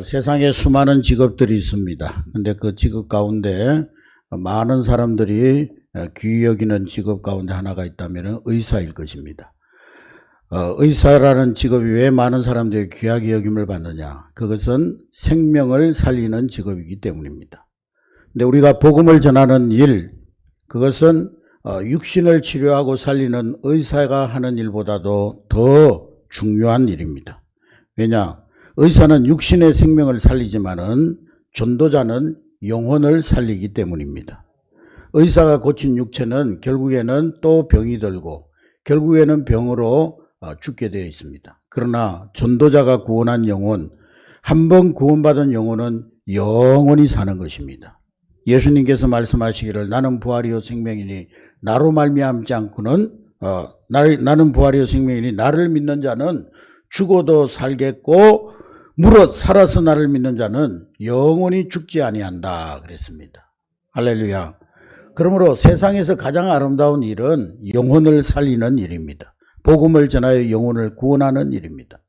세상에 수많은 직업들이 있습니다. 근데 그 직업 가운데 많은 사람들이 귀히 여기는 직업 가운데 하나가 있다면 의사일 것입니다. 의사라는 직업이 왜 많은 사람들이 귀하게 여김을 받느냐? 그것은 생명을 살리는 직업이기 때문입니다. 근데 우리가 복음을 전하는 일, 그것은 육신을 치료하고 살리는 의사가 하는 일보다도 더 중요한 일입니다. 왜냐? 의사는 육신의 생명을 살리지만은 전도자는 영혼을 살리기 때문입니다. 의사가 고친 육체는 결국에는 또 병이 들고 결국에는 병으로 죽게 되어 있습니다. 그러나 전도자가 구원한 영혼, 한 번 구원받은 영혼은 영원히 사는 것입니다. 예수님께서 말씀하시기를 나는 부활이요 생명이니 나로 말미암지 않고는 나는 부활이요 생명이니 나를 믿는 자는 죽어도 살겠고 무릇 살아서 나를 믿는 자는 영원히 죽지 아니한다 그랬습니다. 할렐루야. 그러므로 세상에서 가장 아름다운 일은 영혼을 살리는 일입니다. 복음을 전하여 영혼을 구원하는 일입니다.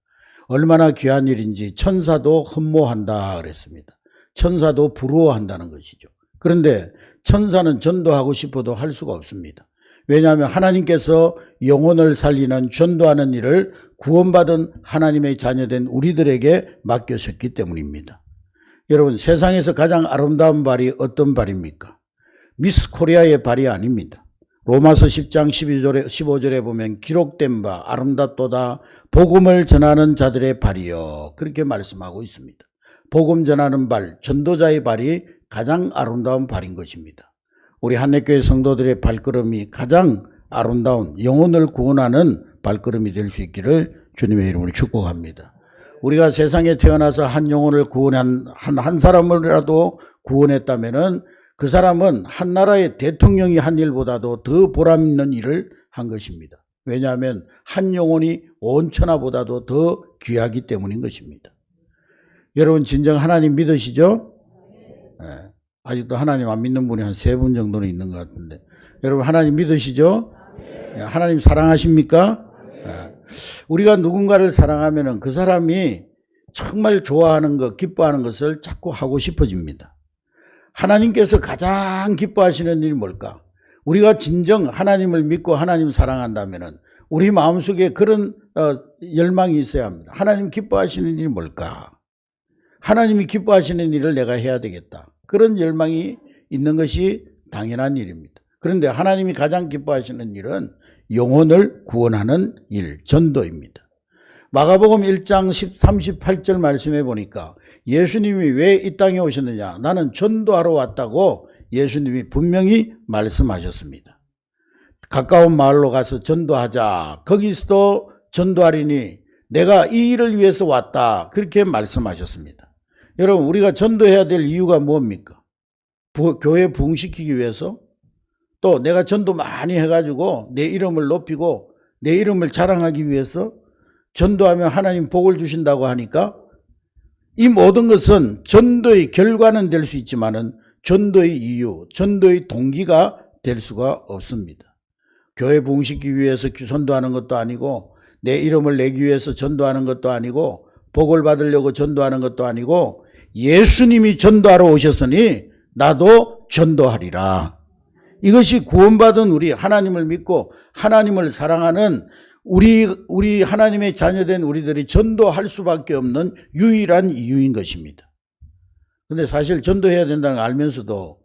얼마나 귀한 일인지 천사도 흠모한다 그랬습니다. 천사도 부러워한다는 것이죠. 그런데 천사는 전도하고 싶어도 할 수가 없습니다. 왜냐하면 하나님께서 영혼을 살리는 전도하는 일을 구원받은 하나님의 자녀된 우리들에게 맡겨셨기 때문입니다. 여러분, 세상에서 가장 아름다운 발이 어떤 발입니까? 미스 코리아의 발이 아닙니다. 로마서 10장 15절에 보면 기록된 바 아름답도다 복음을 전하는 자들의 발이요, 그렇게 말씀하고 있습니다. 복음 전하는 발, 전도자의 발이 가장 아름다운 발인 것입니다. 우리 한내교회 성도들의 발걸음이 가장 아름다운 영혼을 구원하는 발걸음이 될 수 있기를 주님의 이름으로 축복합니다. 우리가 세상에 태어나서 한 영혼을 구원한 한 사람을라도 구원했다면은 그 사람은 한 나라의 대통령이 한 일보다도 더 보람 있는 일을 한 것입니다. 왜냐하면 한 영혼이 온 천하보다도 더 귀하기 때문인 것입니다. 여러분, 진정 하나님 믿으시죠? 네. 아직도 하나님 안 믿는 분이 한 3분 정도는 있는 것 같은데, 여러분 하나님 믿으시죠? 네. 하나님 사랑하십니까? 네. 우리가 누군가를 사랑하면 그 사람이 정말 좋아하는 것, 기뻐하는 것을 자꾸 하고 싶어집니다. 하나님께서 가장 기뻐하시는 일이 뭘까? 우리가 진정 하나님을 믿고 하나님 사랑한다면 우리 마음속에 그런 열망이 있어야 합니다. 하나님 기뻐하시는 일이 뭘까? 하나님이 기뻐하시는 일을 내가 해야 되겠다. 그런 열망이 있는 것이 당연한 일입니다. 그런데 하나님이 가장 기뻐하시는 일은 영혼을 구원하는 일, 전도입니다. 마가복음 1장 38절 말씀해 보니까 예수님이 왜 이 땅에 오셨느냐? 나는 전도하러 왔다고 예수님이 분명히 말씀하셨습니다. 가까운 마을로 가서 전도하자. 거기서도 전도하리니 내가 이 일을 위해서 왔다. 그렇게 말씀하셨습니다. 여러분, 우리가 전도해야 될 이유가 뭡니까? 교회 부흥시키기 위해서? 또 내가 전도 많이 해가지고 내 이름을 높이고 내 이름을 자랑하기 위해서? 전도하면 하나님 복을 주신다고 하니까 이 모든 것은 전도의 결과는 될 수 있지만은 전도의 이유, 전도의 동기가 될 수가 없습니다. 교회 부흥시키기 위해서 전도하는 것도 아니고 내 이름을 내기 위해서 전도하는 것도 아니고 복을 받으려고 전도하는 것도 아니고 예수님이 전도하러 오셨으니 나도 전도하리라. 이것이 구원받은 우리 하나님을 믿고 하나님을 사랑하는 우리 하나님의 자녀된 우리들이 전도할 수밖에 없는 유일한 이유인 것입니다. 그런데 사실 전도해야 된다는 걸 알면서도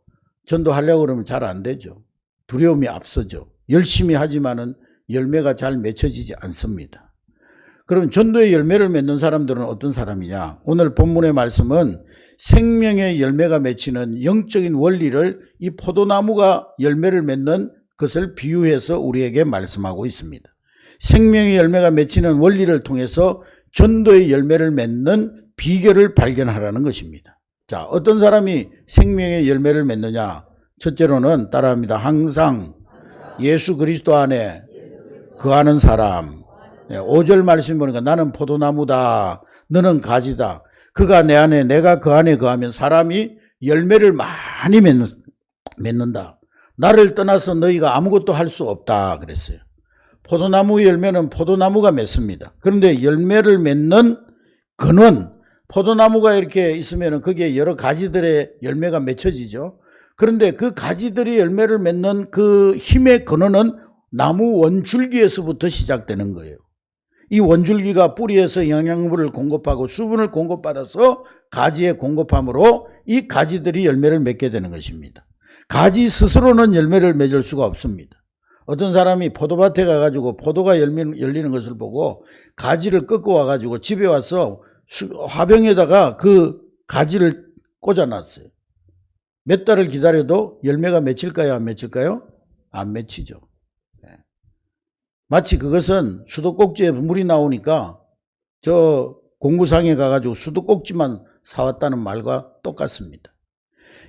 전도하려고 그러면 잘 안 되죠. 두려움이 앞서죠. 열심히 하지만은 열매가 잘 맺혀지지 않습니다. 그럼 전도의 열매를 맺는 사람들은 어떤 사람이냐? 오늘 본문의 말씀은 생명의 열매가 맺히는 영적인 원리를 이 포도나무가 열매를 맺는 것을 비유해서 우리에게 말씀하고 있습니다. 생명의 열매가 맺히는 원리를 통해서 전도의 열매를 맺는 비결을 발견하라는 것입니다. 자, 어떤 사람이 생명의 열매를 맺느냐? 첫째로는 따라합니다. 항상 예수 그리스도 안에 거하는 사람. 5절 말씀 보니까 나는 포도나무다. 너는 가지다. 그가 내 안에 내가 그 안에 거하면 사람이 열매를 많이 맺는다. 나를 떠나서 너희가 아무것도 할 수 없다 그랬어요. 포도나무 열매는 포도나무가 맺습니다. 그런데 열매를 맺는 근원, 포도나무가 이렇게 있으면 거기에 여러 가지들의 열매가 맺혀지죠. 그런데 그 가지들이 열매를 맺는 그 힘의 근원은 나무 원줄기에서부터 시작되는 거예요. 이 원줄기가 뿌리에서 영양분을 공급하고 수분을 공급받아서 가지에 공급함으로 이 가지들이 열매를 맺게 되는 것입니다. 가지 스스로는 열매를 맺을 수가 없습니다. 어떤 사람이 포도밭에 가가지고 포도가 열리는 것을 보고 가지를 꺾어 와가지고 집에 와서 화병에다가 그 가지를 꽂아놨어요. 몇 달을 기다려도 열매가 맺힐까요? 안 맺힐까요? 안 맺히죠. 마치 그것은 수도꼭지에 물이 나오니까 저 공구상에 가가지고 수도꼭지만 사왔다는 말과 똑같습니다.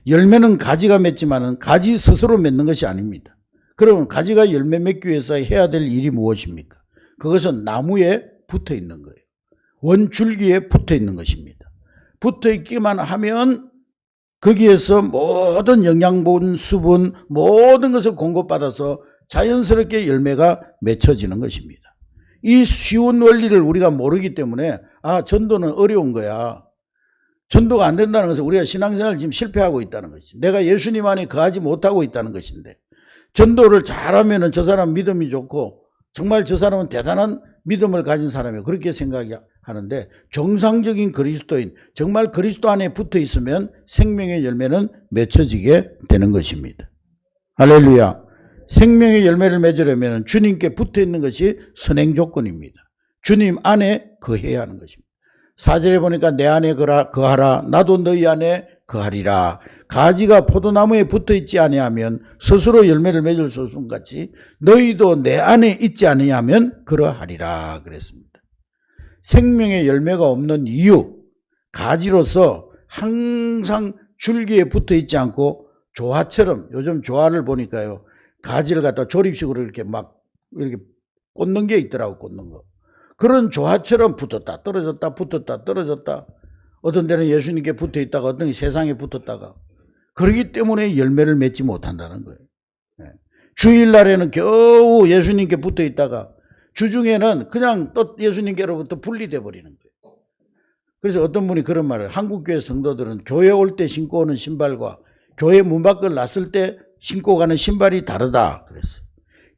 열매는 가지가 맺지만은 가지 스스로 맺는 것이 아닙니다. 그러면 가지가 열매 맺기 위해서 해야 될 일이 무엇입니까? 그것은 나무에 붙어 있는 거예요. 원줄기에 붙어 있는 것입니다. 붙어 있기만 하면 거기에서 모든 영양분, 수분, 모든 것을 공급받아서 자연스럽게 열매가 맺혀지는 것입니다. 이 쉬운 원리를 우리가 모르기 때문에 전도는 어려운 거야. 전도가 안 된다는 것은 우리가 신앙생활을 지금 실패하고 있다는 것이. 내가 예수님 안에 거하지 못하고 있다는 것인데 전도를 잘하면 저 사람 믿음이 좋고 정말 저 사람은 대단한 믿음을 가진 사람이에요. 그렇게 생각하는데 정상적인 그리스도인, 정말 그리스도 안에 붙어 있으면 생명의 열매는 맺혀지게 되는 것입니다. 할렐루야. 생명의 열매를 맺으려면 주님께 붙어 있는 것이 선행 조건입니다. 주님 안에 거해야 하는 것입니다. 4절에 보니까 내 안에 거하라 나도 너희 안에 거하리라. 가지가 포도나무에 붙어 있지 아니하면 스스로 열매를 맺을 수 없음 같이 너희도 내 안에 있지 아니하면 그러하리라 그랬습니다. 생명의 열매가 없는 이유, 가지로서 항상 줄기에 붙어 있지 않고 조화처럼, 요즘 조화를 보니까요, 가지를 갖다 조립식으로 이렇게 꽂는 게 있더라고. 꽂는 거. 그런 조화처럼 붙었다 떨어졌다 붙었다 떨어졌다, 어떤 데는 예수님께 붙어 있다가 어떤 게 세상에 붙었다가, 그렇기 때문에 열매를 맺지 못한다는 거예요. 주일날에는 겨우 예수님께 붙어 있다가 주중에는 그냥 또 예수님께로부터 분리돼 버리는 거예요. 그래서 어떤 분이 그런 말을, 한국교회 성도들은 교회 올 때 신고 오는 신발과 교회 문 밖을 났을 때 신고 가는 신발이 다르다 그랬어요.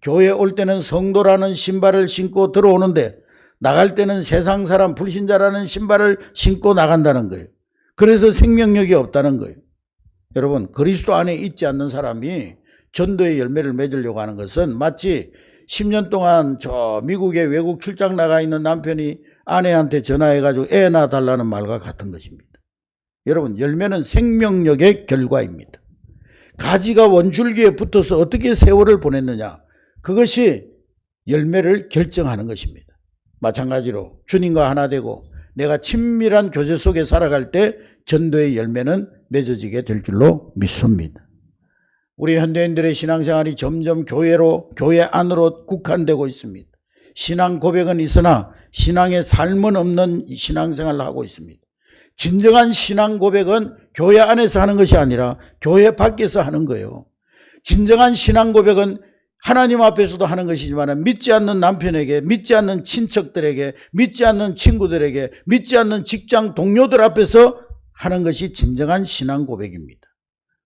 교회 올 때는 성도라는 신발을 신고 들어오는데 나갈 때는 세상 사람 불신자라는 신발을 신고 나간다는 거예요. 그래서 생명력이 없다는 거예요. 여러분, 그리스도 안에 있지 않는 사람이 전도의 열매를 맺으려고 하는 것은 마치 10년 동안 저 미국에 외국 출장 나가 있는 남편이 아내한테 전화해가지고 애 낳아달라는 말과 같은 것입니다. 여러분, 열매는 생명력의 결과입니다. 가지가 원줄기에 붙어서 어떻게 세월을 보냈느냐, 그것이 열매를 결정하는 것입니다. 마찬가지로 주님과 하나 되고 내가 친밀한 교제 속에 살아갈 때 전도의 열매는 맺어지게 될 줄로 믿습니다. 우리 현대인들의 신앙생활이 점점 교회 안으로 국한되고 있습니다. 신앙 고백은 있으나 신앙의 삶은 없는 신앙생활을 하고 있습니다. 진정한 신앙 고백은 교회 안에서 하는 것이 아니라 교회 밖에서 하는 거예요. 진정한 신앙 고백은 하나님 앞에서도 하는 것이지만 믿지 않는 남편에게, 믿지 않는 친척들에게, 믿지 않는 친구들에게, 믿지 않는 직장 동료들 앞에서 하는 것이 진정한 신앙 고백입니다.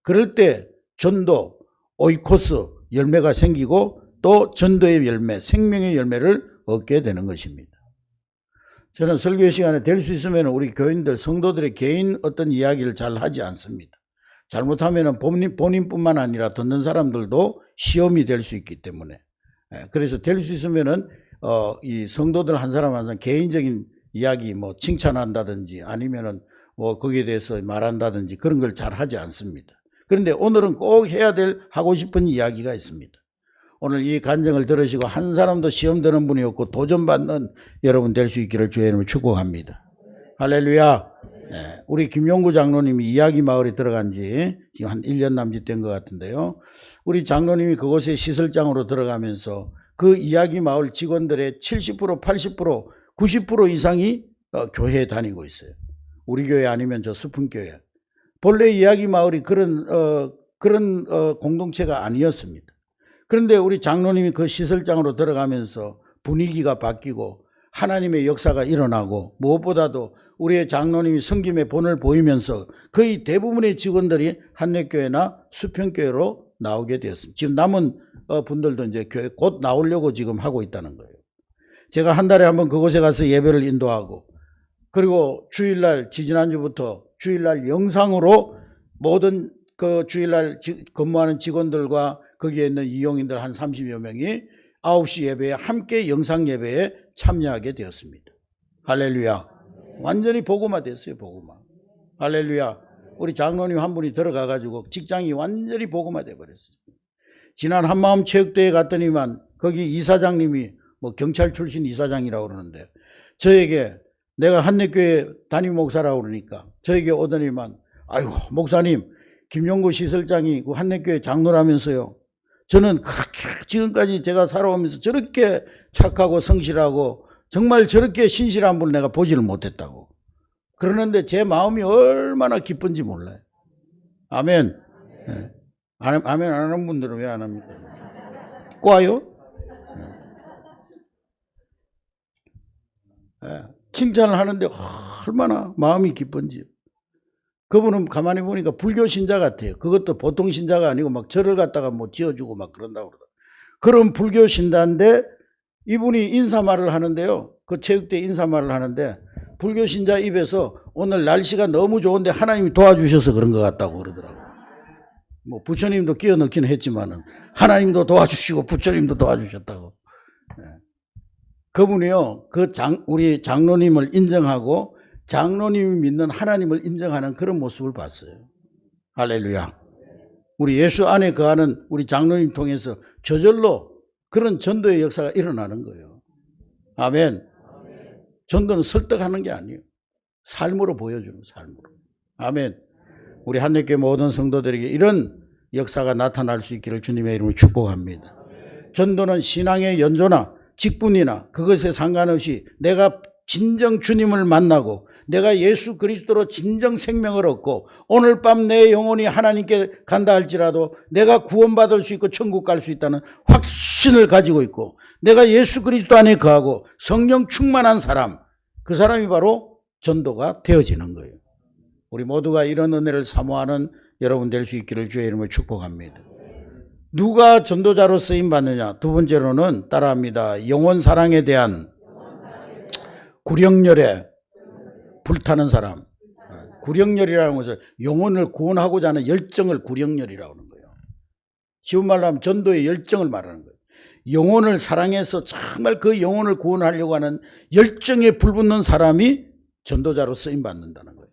그럴 때 전도, 오이코스 열매가 생기고 또 전도의 열매, 생명의 열매를 얻게 되는 것입니다. 저는 설교 시간에 될 수 있으면 우리 교인들, 성도들의 개인 어떤 이야기를 잘 하지 않습니다. 잘못하면 본인뿐만 아니라 듣는 사람들도 시험이 될 수 있기 때문에, 그래서 될 수 있으면은 이 성도들 한 사람 한 사람 개인적인 이야기 뭐 칭찬한다든지 아니면은 뭐 거기에 대해서 말한다든지 그런 걸 잘 하지 않습니다. 그런데 오늘은 꼭 해야 될 하고 싶은 이야기가 있습니다. 오늘 이 간증을 들으시고 한 사람도 시험 드는 분이 없고 도전받는 여러분 될 수 있기를 주의 이름으로 축복합니다. 할렐루야. 우리 김용구 장로님이 이야기 마을에 들어간 지 지금 한 1년 남짓 된 것 같은데요. 우리 장로님이 그곳에 시설장으로 들어가면서 그 이야기 마을 직원들의 70%, 80%, 90% 이상이 교회에 다니고 있어요. 우리 교회 아니면 저 수풍교회. 본래 이야기 마을이 그런 공동체가 아니었습니다. 그런데 우리 장로님이 그 시설장으로 들어가면서 분위기가 바뀌고 하나님의 역사가 일어나고 무엇보다도 우리의 장로님이 섬김의 본을 보이면서 거의 대부분의 직원들이 한례교회나 수평교회로 나오게 되었습니다. 지금 남은 분들도 이제 교회 곧 나오려고 지금 하고 있다는 거예요. 제가 한 달에 한번 그곳에 가서 예배를 인도하고 그리고 주일날 지지난주부터 주일날 영상으로 모든 그 주일날 근무하는 직원들과 거기에 있는 이용인들 한 30여 명이 9시 예배에 함께 영상 예배에 참여하게 되었습니다. 할렐루야. 완전히 복음화 됐어요. 복음화. 할렐루야. 우리 장로님 한 분이 들어가가지고 직장이 완전히 복음화 돼버렸어요. 지난 한마음 체육대회 갔더니만 거기 이사장님이 뭐 경찰 출신 이사장이라고 그러는데 저에게 내가 한례교회 담임 목사라고 그러니까 저에게 오더니만 아이고 목사님 김용구 시설장이 그 한례교회 장로라면서요. 저는 그렇게 지금까지 제가 살아오면서 저렇게 착하고 성실하고 정말 저렇게 신실한 분을 내가 보지를 못했다고. 그러는데 제 마음이 얼마나 기쁜지 몰라요. 아멘. 네. 아멘 안 하는 분들은 왜 안 합니까? 꼬아요? 네. 칭찬을 하는데 얼마나 마음이 기쁜지요. 그분은 가만히 보니까 불교 신자 같아요. 그것도 보통 신자가 아니고 막 절을 갖다가 뭐 지어주고 막 그런다고 그러더라고요. 그런 불교 신자인데 이분이 인사말을 하는데요. 그 체육대 인사말을 하는데 불교 신자 입에서 오늘 날씨가 너무 좋은데 하나님이 도와주셔서 그런 것 같다고 그러더라고요. 뭐 부처님도 끼워 넣기는 했지만은 하나님도 도와주시고 부처님도 도와주셨다고. 네. 그분이요. 우리 장로님을 인정하고 장로님이 믿는 하나님을 인정하는 그런 모습을 봤어요. 할렐루야. 우리 예수 안에 거하는 우리 장로님 통해서 저절로 그런 전도의 역사가 일어나는 거예요. 아멘. 전도는 설득하는 게 아니에요. 삶으로 보여주는 삶으로. 아멘. 우리 한례교회 모든 성도들에게 이런 역사가 나타날 수 있기를 주님의 이름으로 축복합니다. 전도는 신앙의 연조나 직분이나 그것에 상관없이 내가 진정 주님을 만나고 내가 예수 그리스도로 진정 생명을 얻고 오늘 밤 내 영혼이 하나님께 간다 할지라도 내가 구원받을 수 있고 천국 갈 수 있다는 확신을 가지고 있고 내가 예수 그리스도 안에 거하고 성령 충만한 사람, 그 사람이 바로 전도가 되어지는 거예요. 우리 모두가 이런 은혜를 사모하는 여러분 될 수 있기를 주의 이름으로 축복합니다. 누가 전도자로 쓰임받느냐? 두 번째로는 따라합니다. 영혼 사랑에 대한 구령열에 불타는 사람. 구령열이라는 것은 영혼을 구원하고자 하는 열정을 구령열이라고 하는 거예요. 쉬운 말로 하면 전도의 열정을 말하는 거예요. 영혼을 사랑해서 정말 그 영혼을 구원하려고 하는 열정에 불붙는 사람이 전도자로 쓰임받는다는 거예요.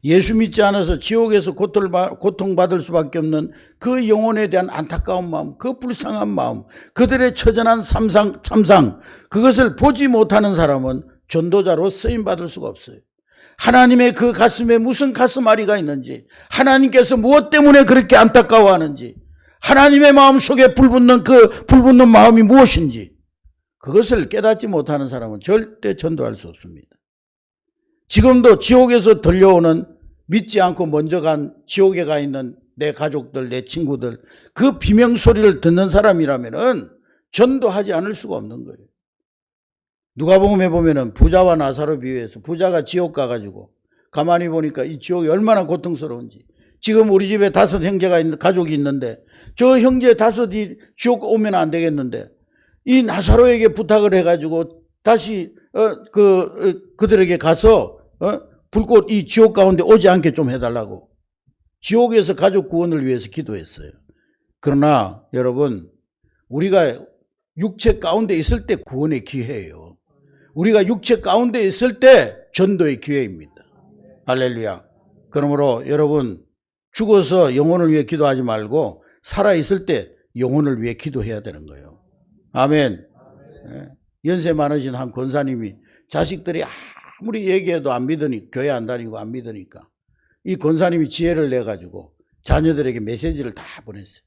예수 믿지 않아서 지옥에서 고통받을 수밖에 없는 그 영혼에 대한 안타까운 마음, 그 불쌍한 마음, 그들의 처절한 참상, 그것을 보지 못하는 사람은 전도자로 쓰임받을 수가 없어요. 하나님의 그 가슴에 무슨 가슴앓이가 있는지, 하나님께서 무엇 때문에 그렇게 안타까워하는지, 하나님의 마음속에 불붙는 그 불붙는 마음이 무엇인지 그것을 깨닫지 못하는 사람은 절대 전도할 수 없습니다. 지금도 지옥에서 들려오는 믿지 않고 먼저 간 지옥에 가 있는 내 가족들, 내 친구들, 그 비명소리를 듣는 사람이라면은 전도하지 않을 수가 없는 거예요. 누가복음에 보면은 부자와 나사로 비유해서 부자가 지옥 가가지고 가만히 보니까 이 지옥이 얼마나 고통스러운지. 지금 우리 집에 5 형제가 가족이 있는데 저 형제 5이 지옥 오면 안 되겠는데 이 나사로에게 부탁을 해가지고 다시 그들에게 가서 불꽃 이 지옥 가운데 오지 않게 좀 해달라고 지옥에서 가족 구원을 위해서 기도했어요. 그러나 여러분 우리가 육체 가운데 있을 때 구원의 기회예요. 우리가 육체 가운데 있을 때 전도의 기회입니다. 할렐루야. 그러므로 여러분 죽어서 영혼을 위해 기도하지 말고 살아있을 때 영혼을 위해 기도해야 되는 거예요. 아멘. 연세 많으신 한 권사님이 자식들이 아무리 얘기해도 안 믿으니 교회 안 다니고 안 믿으니까 이 권사님이 지혜를 내가지고 자녀들에게 메시지를 다 보냈어요.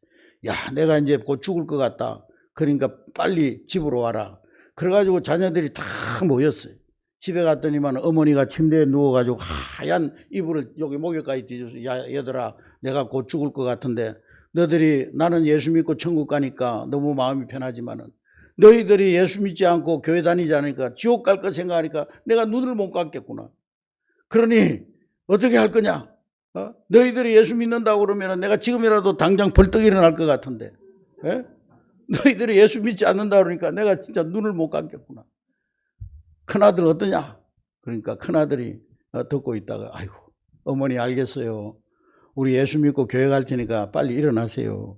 야, 내가 이제 곧 죽을 것 같다. 그러니까 빨리 집으로 와라. 그래가지고 자녀들이 다 모였어요. 집에 갔더니만 어머니가 침대에 누워가지고 하얀 이불을 여기 목에까지 뒤져서 야, 얘들아, 내가 곧 죽을 것 같은데 너희들이 나는 예수 믿고 천국 가니까 너무 마음이 편하지만은 너희들이 예수 믿지 않고 교회 다니지 않으니까 지옥 갈 거 생각하니까 내가 눈을 못 감겠구나. 그러니 어떻게 할 거냐? 너희들이 예수 믿는다고 그러면 내가 지금이라도 당장 벌떡 일어날 것 같은데, 예? 너희들이 예수 믿지 않는다 그러니까 내가 진짜 눈을 못 감겠구나. 큰아들 어떠냐? 그러니까 큰아들이 듣고 있다가, 아이고, 어머니 알겠어요. 우리 예수 믿고 교회 갈 테니까 빨리 일어나세요.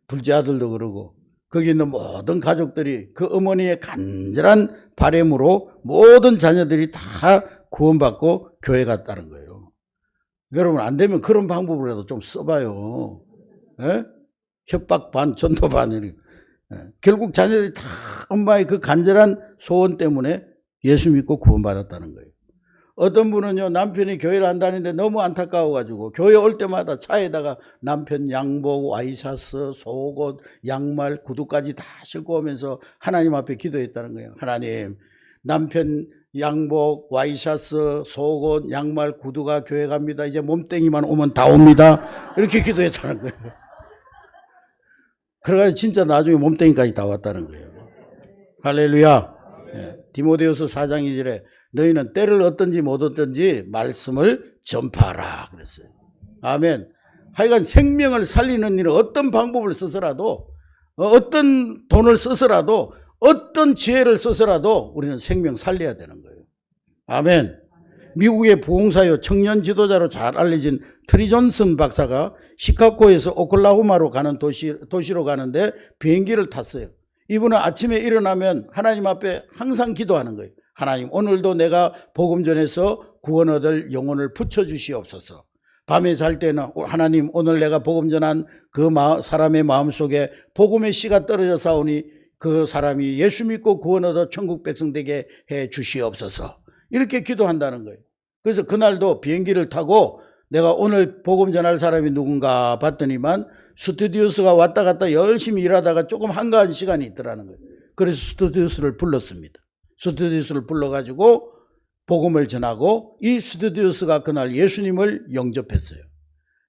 둘째 아들도 그러고, 거기 있는 모든 가족들이 그 어머니의 간절한 바람으로 모든 자녀들이 다 구원받고 교회 갔다는 거예요. 여러분, 안 되면 그런 방법으로라도 좀 써봐요. 예? 협박 반, 전도 반. 결국 자녀들이 다 엄마의 그 간절한 소원 때문에 예수 믿고 구원받았다는 거예요. 어떤 분은요, 남편이 교회를 안 다니는데 너무 안타까워가지고 교회 올 때마다 차에다가 남편 양복, 와이셔츠, 속옷, 양말, 구두까지 다 싣고 오면서 하나님 앞에 기도했다는 거예요. 하나님, 남편 양복, 와이셔츠, 속옷, 양말, 구두가 교회 갑니다. 이제 몸뚱이만 오면 다 옵니다. 이렇게 기도했다는 거예요. 그래가지고 진짜 나중에 몸뚱이까지 다 왔다는 거예요. 할렐루야. 디모데후서 4장 2절에 너희는 때를 얻든지 못 얻든지 말씀을 전파하라 그랬어요. 아멘. 하여간 생명을 살리는 일은 어떤 방법을 써서라도, 어떤 돈을 써서라도, 어떤 지혜를 써서라도 우리는 생명 살려야 되는 거예요. 아멘. 미국의 부흥사요 청년 지도자로 잘 알려진 트리 존슨 박사가 시카고에서 오클라호마로 가는 도시로 가는데 비행기를 탔어요. 이분은 아침에 일어나면 하나님 앞에 항상 기도하는 거예요. 하나님, 오늘도 내가 복음 전해서 구원 얻을 영혼을 붙여주시옵소서. 밤에 잘 때는 하나님, 오늘 내가 복음 전한 그 사람의 마음속에 복음의 씨가 떨어져 싸우니 그 사람이 예수 믿고 구원 얻어 천국 백성 되게 해 주시옵소서. 이렇게 기도한다는 거예요. 그래서 그날도 비행기를 타고 내가 오늘 복음 전할 사람이 누군가 봤더니만 스튜디오스가 왔다 갔다 열심히 일하다가 조금 한가한 시간이 있더라는 거예요. 그래서 스튜디오스를 불렀습니다. 스튜디오스를 불러가지고 복음을 전하고 이 스튜디오스가 그날 예수님을 영접했어요.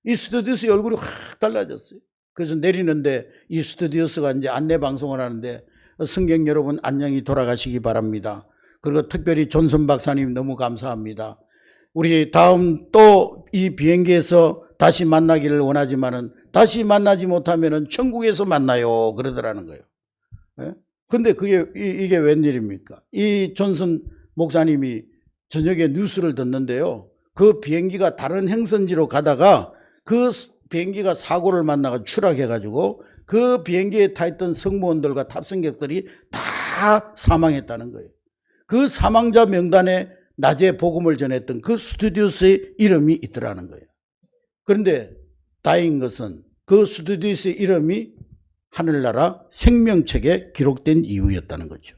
이 스튜디오스의 얼굴이 확 달라졌어요. 그래서 내리는데 이 스튜디오스가 이제 안내 방송을 하는데 성경 여러분 안녕히 돌아가시기 바랍니다. 그리고 특별히 존슨 박사님 너무 감사합니다. 우리 다음 또 이 비행기에서 다시 만나기를 원하지만은 다시 만나지 못하면은 천국에서 만나요. 그러더라는 거예요. 예? 근데 이게 웬일입니까? 이 존슨 목사님이 저녁에 뉴스를 듣는데요. 그 비행기가 다른 행선지로 가다가 그 비행기가 사고를 만나가 추락해가지고 그 비행기에 타 있던 승무원들과 탑승객들이 다 사망했다는 거예요. 그 사망자 명단에 낮에 복음을 전했던 그 스튜디오스의 이름이 있더라는 거예요. 그런데 다행인 것은 그 스튜디오스의 이름이 하늘나라 생명책에 기록된 이유였다는 거죠.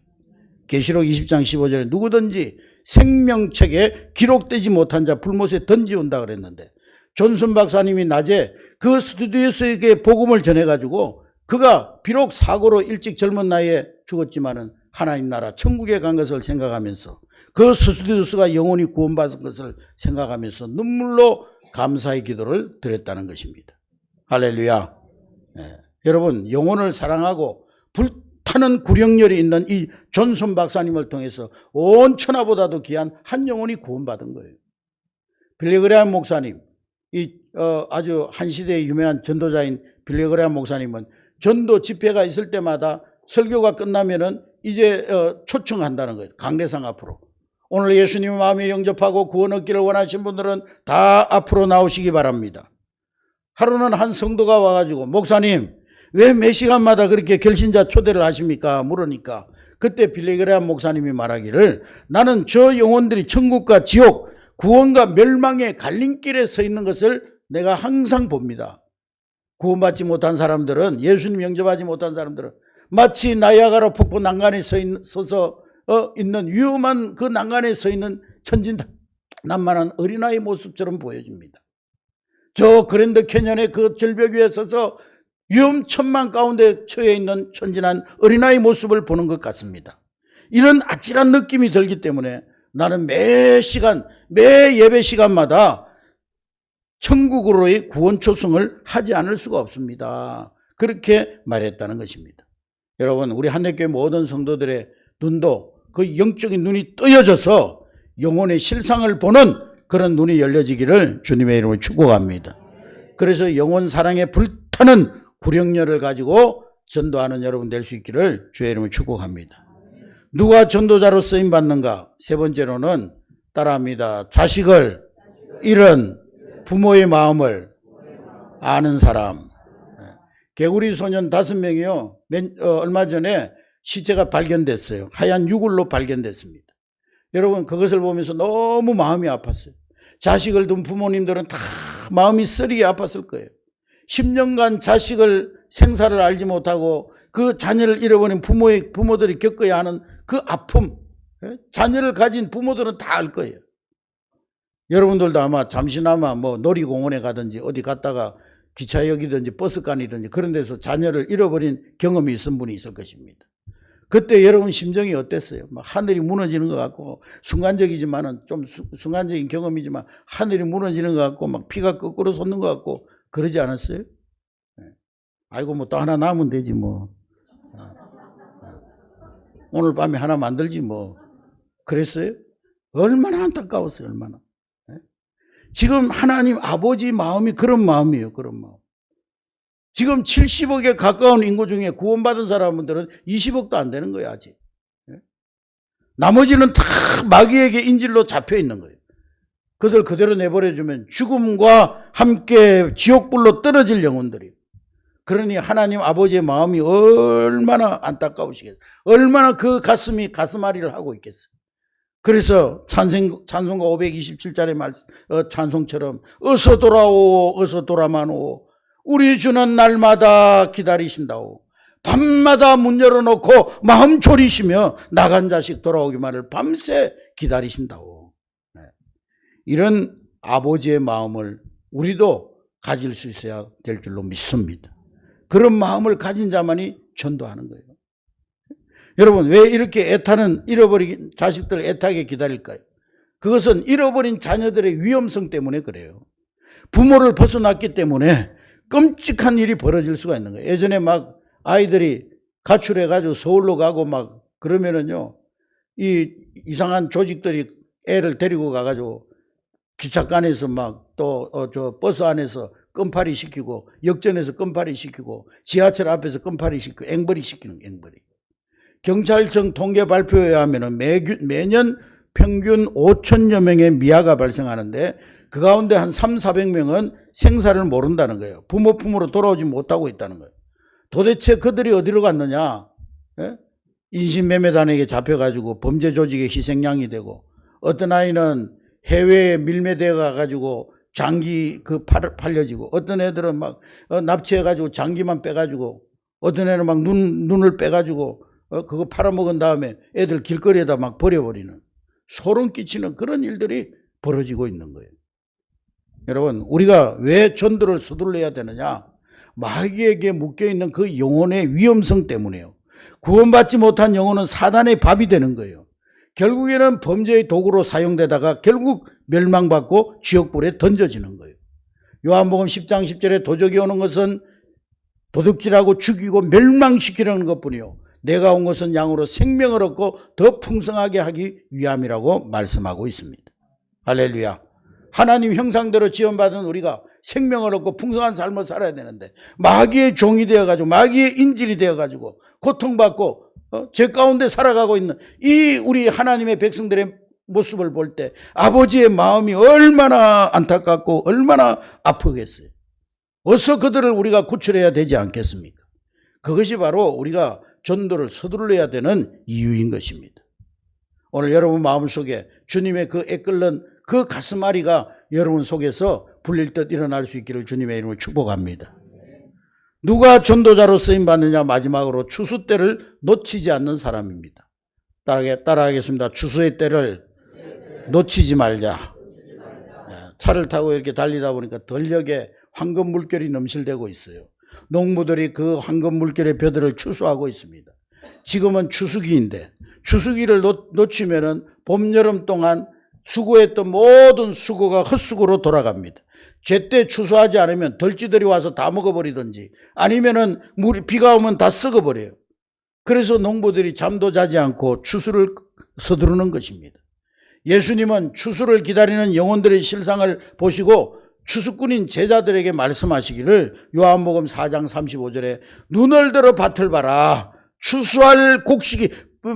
계시록 20장 15절에 누구든지 생명책에 기록되지 못한 자 불못에 던지온다 그랬는데 존슨 박사님이 낮에 그 스튜디오스에게 복음을 전해가지고 그가 비록 사고로 일찍 젊은 나이에 죽었지만은 하나님 나라 천국에 간 것을 생각하면서 그 스튜디오스가 영원히 구원받은 것을 생각하면서 눈물로 감사의 기도를 드렸다는 것입니다. 할렐루야. 네. 여러분, 영혼을 사랑하고 불타는 구령열이 있는 이 존슨 박사님을 통해서 온 천하보다도 귀한 한 영혼이 구원받은 거예요. 빌리 그레함 목사님, 아주 한 시대의 유명한 전도자인 빌리 그레함 목사님은 전도 집회가 있을 때마다 설교가 끝나면은 이제 초청한다는 거예요. 강대상 앞으로. 오늘 예수님의 마음에 영접하고 구원 얻기를 원하시는 분들은 다 앞으로 나오시기 바랍니다. 하루는 한 성도가 와가지고 목사님 왜 몇 시간마다 그렇게 결신자 초대를 하십니까? 물으니까 그때 빌리 그레함 목사님이 말하기를 나는 저 영혼들이 천국과 지옥, 구원과 멸망의 갈림길에 서 있는 것을 내가 항상 봅니다. 구원받지 못한 사람들은, 예수님 영접하지 못한 사람들은 마치 나이아가라 폭포 난간에 서서 있는 위험한 그 난간에 서 있는 천진난만한 어린아이 모습처럼 보여집니다. 저 그랜드 캐년의 그 절벽 위에 서서 위험천만 가운데 처해 있는 천진한 어린아이 모습을 보는 것 같습니다. 이런 아찔한 느낌이 들기 때문에 나는 매 시간, 매 예배 시간마다 천국으로의 구원 초청을 하지 않을 수가 없습니다. 그렇게 말했다는 것입니다. 여러분, 우리 한대교회 모든 성도들의 눈도 그 영적인 눈이 뜨여져서 영혼의 실상을 보는 그런 눈이 열려지기를 주님의 이름으로 축복합니다. 그래서 영혼 사랑에 불타는 구령열을 가지고 전도하는 여러분 될 수 있기를 주의 이름으로 축복합니다. 누가 전도자로 쓰임 받는가? 세 번째로는 따라합니다. 자식을 잃은 부모의 마음을 아는 사람. 개구리 소년 5명이요. 얼마 전에 시체가 발견됐어요. 하얀 유골로 발견됐습니다. 여러분, 그것을 보면서 너무 마음이 아팠어요. 자식을 둔 부모님들은 다 마음이 쓰리게 아팠을 거예요. 10년간 자식을 생사를 알지 못하고 그 자녀를 잃어버린 부모들이 겪어야 하는 그 아픔, 자녀를 가진 부모들은 다 알 거예요. 여러분들도 아마 잠시나마 뭐 놀이공원에 가든지 어디 갔다가 기차역이든지 버스간이든지 그런 데서 자녀를 잃어버린 경험이 있은 분이 있을 것입니다. 그때 여러분 심정이 어땠어요? 막 하늘이 무너지는 것 같고, 순간적이지만은 좀 순간적인 경험이지만 하늘이 무너지는 것 같고 막 피가 거꾸로 솟는 것 같고 그러지 않았어요? 아이고 뭐 또 하나 남으면 되지 뭐. 오늘 밤에 하나 만들지 뭐. 그랬어요? 얼마나 안타까웠어요. 얼마나. 지금 하나님 아버지 마음이 그런 마음이에요. 그런 마음. 지금 70억에 가까운 인구 중에 구원받은 사람들은 20억도 안 되는 거예요. 아직. 나머지는 다 마귀에게 인질로 잡혀 있는 거예요. 그들 그대로 내버려주면 죽음과 함께 지옥불로 떨어질 영혼들이에요. 그러니 하나님 아버지의 마음이 얼마나 안타까우시겠어요. 얼마나 그 가슴이 가슴앓이를 하고 있겠어요. 그래서 찬송가 527절의 말씀, 찬송처럼 어서 돌아오 어서 돌아마노 우리 주는 날마다 기다리신다오. 밤마다 문 열어놓고 마음 졸이시며 나간 자식 돌아오기만을 밤새 기다리신다오. 이런 아버지의 마음을 우리도 가질 수 있어야 될 줄로 믿습니다. 그런 마음을 가진 자만이 전도하는 거예요. 여러분, 왜 이렇게 잃어버린 자식들 애타게 기다릴까요? 그것은 잃어버린 자녀들의 위험성 때문에 그래요. 부모를 벗어났기 때문에 끔찍한 일이 벌어질 수가 있는 거예요. 예전에 막 아이들이 가출해가지고 서울로 가고 막 그러면은요, 이 이상한 조직들이 애를 데리고 가가지고 기차간에서 막 또 저 버스 안에서 껌파리 시키고 역전에서 껌파리 시키고 지하철 앞에서 껌파리 시키고 앵벌이 시키는 앵벌이. 경찰청 통계 발표에 하면은 매년 평균 5천여 명의 미아가 발생하는데 그 가운데 한 300~400명은 생사를 모른다는 거예요. 부모 품으로 돌아오지 못하고 있다는 거예요. 도대체 그들이 어디로 갔느냐? 인신매매단에게 잡혀가지고 범죄 조직의 희생양이 되고, 어떤 아이는 해외에 밀매되어 가가지고 장기 팔려지고, 어떤 애들은 막 납치해가지고 장기만 빼가지고, 어떤 애는 막 눈을 빼가지고 그거 팔아먹은 다음에 애들 길거리에다 막 버려버리는, 소름 끼치는 그런 일들이 벌어지고 있는 거예요. 여러분, 우리가 왜 전도를 서둘러야 되느냐? 마귀에게 묶여있는 그 영혼의 위험성 때문에요. 구원받지 못한 영혼은 사단의 밥이 되는 거예요. 결국에는 범죄의 도구로 사용되다가 결국 멸망받고 지옥불에 던져지는 거예요. 요한복음 10장 10절에 도적이 오는 것은 도둑질하고 죽이고 멸망시키려는 것뿐이요, 내가 온 것은 양으로 생명을 얻고 더 풍성하게 하기 위함이라고 말씀하고 있습니다. 할렐루야. 하나님 형상대로 지원받은 우리가 생명을 얻고 풍성한 삶을 살아야 되는데 마귀의 종이 되어가지고 마귀의 인질이 되어가지고 고통받고 죄 가운데 살아가고 있는 이 우리 하나님의 백성들의 모습을 볼 때 아버지의 마음이 얼마나 안타깝고 얼마나 아프겠어요. 어서 그들을 우리가 구출해야 되지 않겠습니까? 그것이 바로 우리가 전도를 서둘러야 되는 이유인 것입니다. 오늘 여러분 마음속에 주님의 그 애끓는 그 가슴앓이가 여러분 속에서 불릴 듯 일어날 수 있기를 주님의 이름으로 축복합니다. 누가 전도자로 쓰임받느냐? 마지막으로 추수 때를 놓치지 않는 사람입니다. 따라하겠습니다. 추수의 때를 놓치지 말자. 차를 타고 이렇게 달리다 보니까 전력에 황금 물결이 넘실대고 있어요. 농부들이 그 황금 물결의 벼들을 추수하고 있습니다. 지금은 추수기인데 추수기를 놓치면은 봄, 여름 동안 수고했던 모든 수고가 헛수고로 돌아갑니다. 제때 추수하지 않으면 덜쥐들이 와서 다 먹어버리든지 아니면은 비가 오면 다 썩어버려요. 그래서 농부들이 잠도 자지 않고 추수를 서두르는 것입니다. 예수님은 추수를 기다리는 영혼들의 실상을 보시고 추수꾼인 제자들에게 말씀하시기를 요한복음 4장 35절에 눈을 들어 밭을 봐라. 추수할 곡식이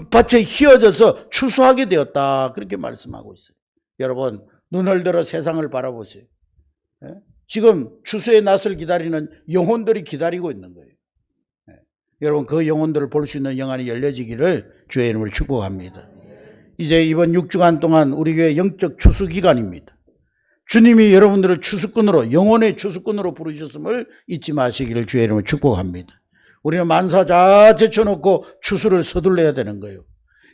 밭에 휘어져서 추수하게 되었다. 그렇게 말씀하고 있어요. 여러분, 눈을 들어 세상을 바라보세요. 지금 추수의 낫을 기다리는 영혼들이 기다리고 있는 거예요. 여러분, 그 영혼들을 볼 수 있는 영안이 열려지기를 주의 이름으로 축복합니다. 이제 이번 6주간 동안 우리 교회 영적 추수 기간입니다. 주님이 여러분들을 추수꾼으로, 영혼의 추수꾼으로 부르셨음을 잊지 마시기를 주의 이름으로 축복합니다. 우리는 만사 다 제쳐놓고 추수를 서둘러야 되는 거예요.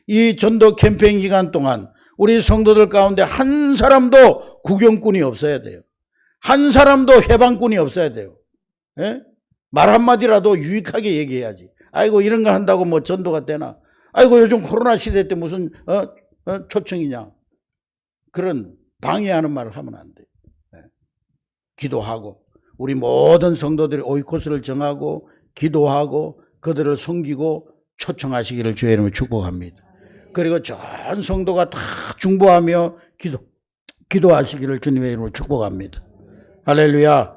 이 전도 캠페인 기간 동안 우리 성도들 가운데 한 사람도 구경꾼이 없어야 돼요. 한 사람도 해방꾼이 없어야 돼요. 예? 말 한마디라도 유익하게 얘기해야지. 아이고 이런 거 한다고 뭐 전도가 되나. 아이고 요즘 코로나 시대 때 무슨 초청이냐. 그런 방해하는 말을 하면 안 돼요. 예. 기도하고 우리 모든 성도들이 오이코스를 정하고 기도하고 그들을 섬기고 초청하시기를 주의 이름으로 축복합니다. 그리고 전 성도가 다 중보하며 기도하시기를 주님의 이름으로 축복합니다. 할렐루야.